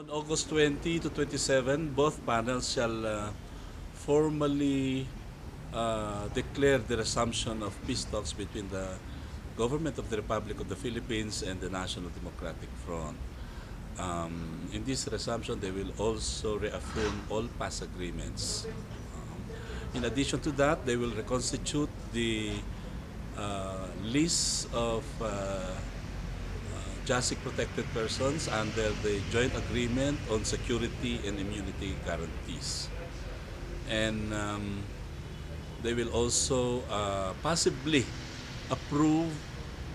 On August 20 to 27, both panels shall formally declare the resumption of peace talks between the government of the Republic of the Philippines and the National Democratic Front. In this resumption, they will also reaffirm all past agreements. In addition to that, they will reconstitute the list of JASIC protected persons under the joint agreement on security and immunity guarantees. And they will also possibly approve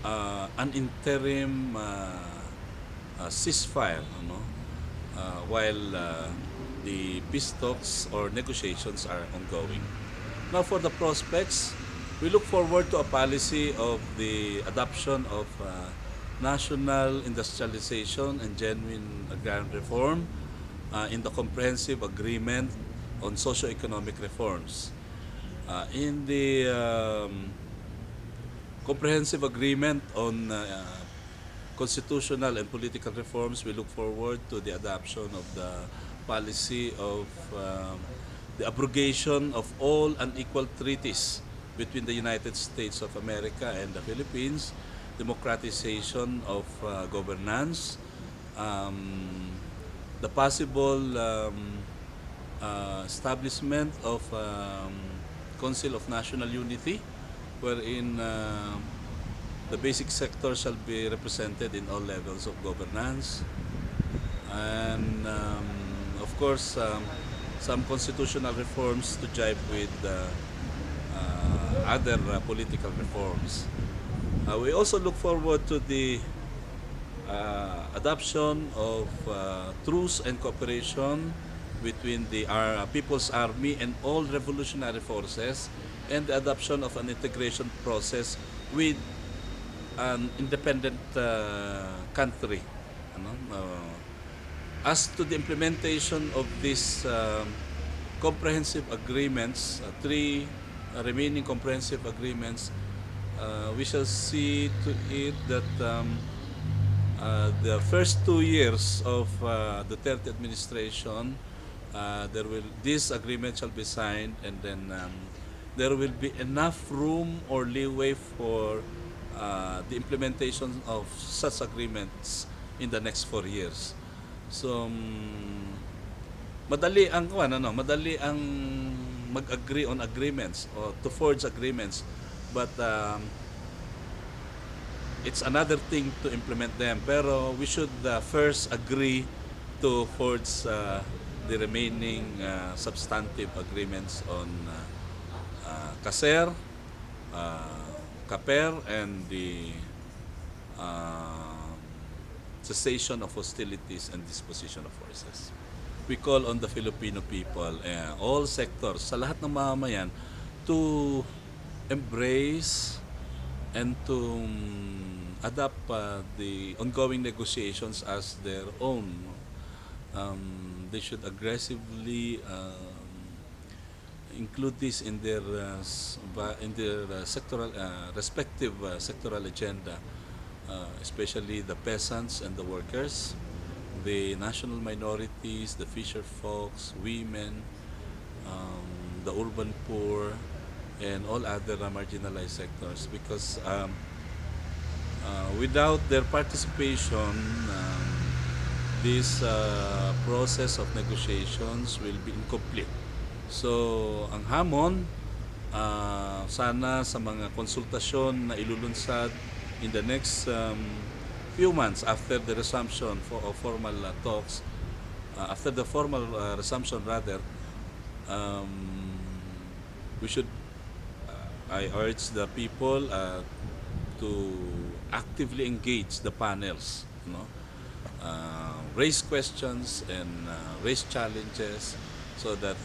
an interim ceasefire while the peace talks or negotiations are ongoing. Now for the prospects, we look forward to a policy of the adoption of national industrialization and genuine agrarian reform in the comprehensive agreement on socio-economic reforms. In the comprehensive agreement on constitutional and political reforms, we look forward to the adoption of the policy of the abrogation of all unequal treaties between the United States of America and the Philippines, democratization of governance, the possible establishment of Council of National Unity, wherein the basic sector shall be represented in all levels of governance, and of course some constitutional reforms to jibe with other political reforms. We also look forward to the adoption of truce and cooperation between the People's Army and all revolutionary forces, and the adoption of an integration process with an independent country. As to the implementation of these comprehensive agreements, three remaining comprehensive agreements, we shall see to it that the first 2 years of the Duterte administration, this agreement shall be signed, and then there will be enough room or leeway for the implementation of such agreements in the next 4 years. So madali ang mag-agree on agreements or to forge agreements, but it's another thing to implement them. Pero we should first agree to forge the remaining substantive agreements on CASER, CAPER, and the cessation of hostilities and disposition of forces. We call on the Filipino people, all sectors, sa lahat ng mamamayan, to embrace and to adapt the ongoing negotiations as their own. They should aggressively include this in their sectoral, respective sectoral agenda, especially the peasants and the workers, the national minorities, the fisher folks, women, the urban poor, and all other marginalized sectors, because without their participation, this process of negotiations will be incomplete. So ang hamon, sana sa mga konsultasyon na ilulunsad in the next few months after the resumption of formal talks, after the formal resumption rather, I urge the people to actively engage the panels, raise questions and raise challenges, so that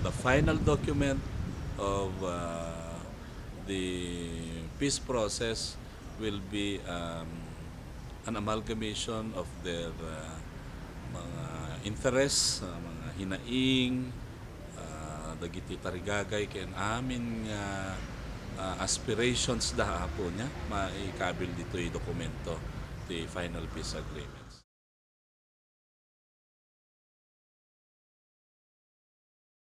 the final document of the peace process will be an amalgamation of their mga interests, mga hinaing, dagiti tarigagay ken amin nga aspirations da hapon niya maikabil dito yung dokumento, the final peace agreement.